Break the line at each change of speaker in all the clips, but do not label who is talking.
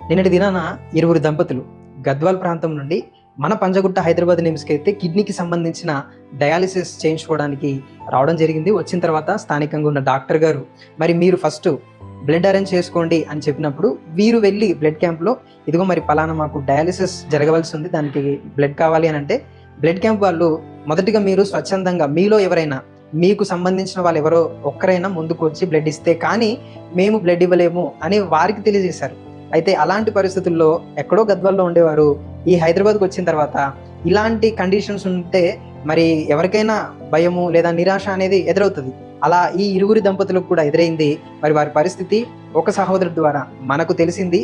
నిన్నటి దినాన ఇరువురు దంపతులు గద్వాల్ ప్రాంతం నుండి మన పంజగుట్ట హైదరాబాద్ నిమ్స్కి అయితే కిడ్నీకి సంబంధించిన డయాలిసిస్ చేయించుకోవడానికి రావడం జరిగింది. వచ్చిన తర్వాత స్థానికంగా ఉన్న డాక్టర్ గారు మరి మీరు ఫస్ట్ బ్లడ్ అరేంజ్ చేసుకోండి అని చెప్పినప్పుడు వీరు వెళ్ళి బ్లడ్ క్యాంప్లో ఇదిగో మరి పలానా మాకు డయాలిసిస్ జరగవలసి ఉంది, దానికి బ్లడ్ కావాలి అని అంటే బ్లడ్ క్యాంప్ వాళ్ళు మొదటిగా మీరు స్వచ్ఛందంగా మీలో ఎవరైనా మీకు సంబంధించిన వాళ్ళు ఎవరో ఒక్కరైనా ముందుకు వచ్చి బ్లడ్ ఇస్తే కానీ మేము బ్లడ్ ఇవ్వలేము అని వారికి తెలియజేశారు. అయితే అలాంటి పరిస్థితుల్లో ఎక్కడో గద్వాల్లో ఉండేవారు ఈ హైదరాబాద్కి వచ్చిన తర్వాత ఇలాంటి కండిషన్స్ ఉంటే మరి ఎవరికైనా భయము లేదా నిరాశ అనేది ఎదురవుతుంది. అలా ఈ ఇరువురి దంపతులకు కూడా ఎదురైంది. మరి వారి పరిస్థితి ఒక సహోదరుడి ద్వారా మనకు తెలిసింది.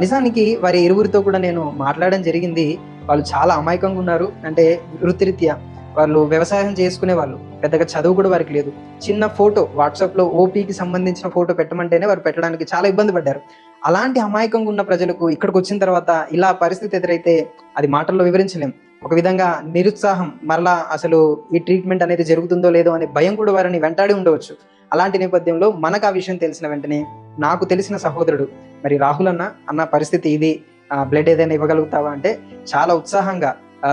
నిజానికి వారి ఇరువురితో కూడా నేను మాట్లాడడం జరిగింది. వాళ్ళు చాలా అమాయకంగా ఉన్నారు. అంటే వృత్తిరీత్యా వాళ్ళు వ్యవసాయం చేసుకునే వాళ్ళు, పెద్దగా చదువు కూడా వారికి లేదు. చిన్న ఫోటో వాట్సాప్లో ఓపీకి సంబంధించిన ఫోటో పెట్టమంటేనే వారు పెట్టడానికి చాలా ఇబ్బంది పడ్డారు. అలాంటి అమాయకంగా ఉన్న ప్రజలకు ఇక్కడికి వచ్చిన తర్వాత ఇలా పరిస్థితి ఎదురైతే అది మాటల్లో వివరించలేం. ఒక విధంగా నిరుత్సాహం, మరలా అసలు ఈ ట్రీట్మెంట్ అనేది జరుగుతుందో లేదో అనే భయం కూడా వారిని వెంటాడి ఉండవచ్చు. అలాంటి నేపథ్యంలో మనకు ఆ విషయం తెలిసిన వెంటనే నాకు తెలిసిన సహోదరుడు మరి రాహుల్ అన్న పరిస్థితి ఇది, బ్లడ్ ఏదైనా ఇవ్వగలుగుతావా అంటే చాలా ఉత్సాహంగా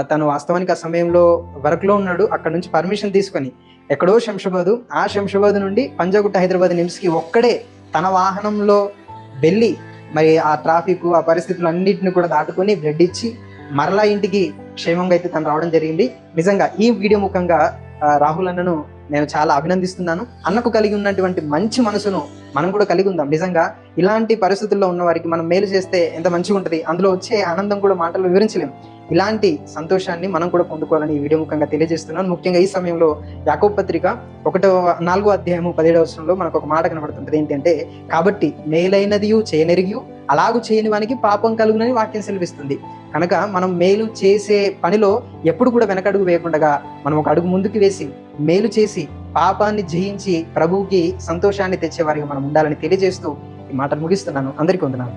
తను వాస్తవానికి ఆ సమయంలో వర్క్లో ఉన్నాడు. అక్కడ నుంచి పర్మిషన్ తీసుకొని ఎక్కడో శంషాబాద్ నుండి పంజాగుట్ట హైదరాబాద్ నిమ్స్కి ఒక్కడే తన వాహనంలో వెళ్ళి మరి ఆ ట్రాఫిక్ ఆ పరిస్థితులు అన్నింటిని కూడా దాటుకొని బ్లడ్ ఇచ్చి మరలా ఇంటికి క్షేమంగా అయితే తను రావడం జరిగింది. నిజంగా ఈ వీడియో ముఖంగా రాహుల్ అన్నను నేను చాలా అభినందిస్తున్నాను. అన్నకు కలిగి ఉన్నటువంటి మంచి మనసును మనం కూడా కలిగి ఉందాం. నిజంగా ఇలాంటి పరిస్థితుల్లో ఉన్న వారికి మనం మేలు చేస్తే ఎంత మంచిగా ఉంటుంది, అందులో వచ్చే ఆనందం కూడా మాటలు వివరించలేం. ఇలాంటి సంతోషాన్ని మనం కూడా పొందుకోవాలని ఈ వీడియో ముఖంగా తెలియజేస్తున్నాను. ముఖ్యంగా ఈ సమయంలో యాకోబు పత్రిక 4వ అధ్యాయము 17వ వచనంలో మనకు ఒక మాట కనబడుతుంటది. ఏంటంటే, కాబట్టి మేలైనది చేయనెరిగి అలాగూ చేయని వానికి పాపం కలుగునని వాక్యం సెలవిస్తుంది. కనుక మనం మేలు చేసే పనిలో ఎప్పుడు కూడా వెనకడుగు వేయకుండా మనం ఒక అడుగు ముందుకు వేసి మేలు చేసి పాపాన్ని జయించి ప్రభువుకి సంతోషాన్ని తెచ్చేవారిగా మనం ఉండాలని తెలియజేస్తూ ఈ మాటలు ముగిస్తున్నాను. అందరికీ వందనాలు.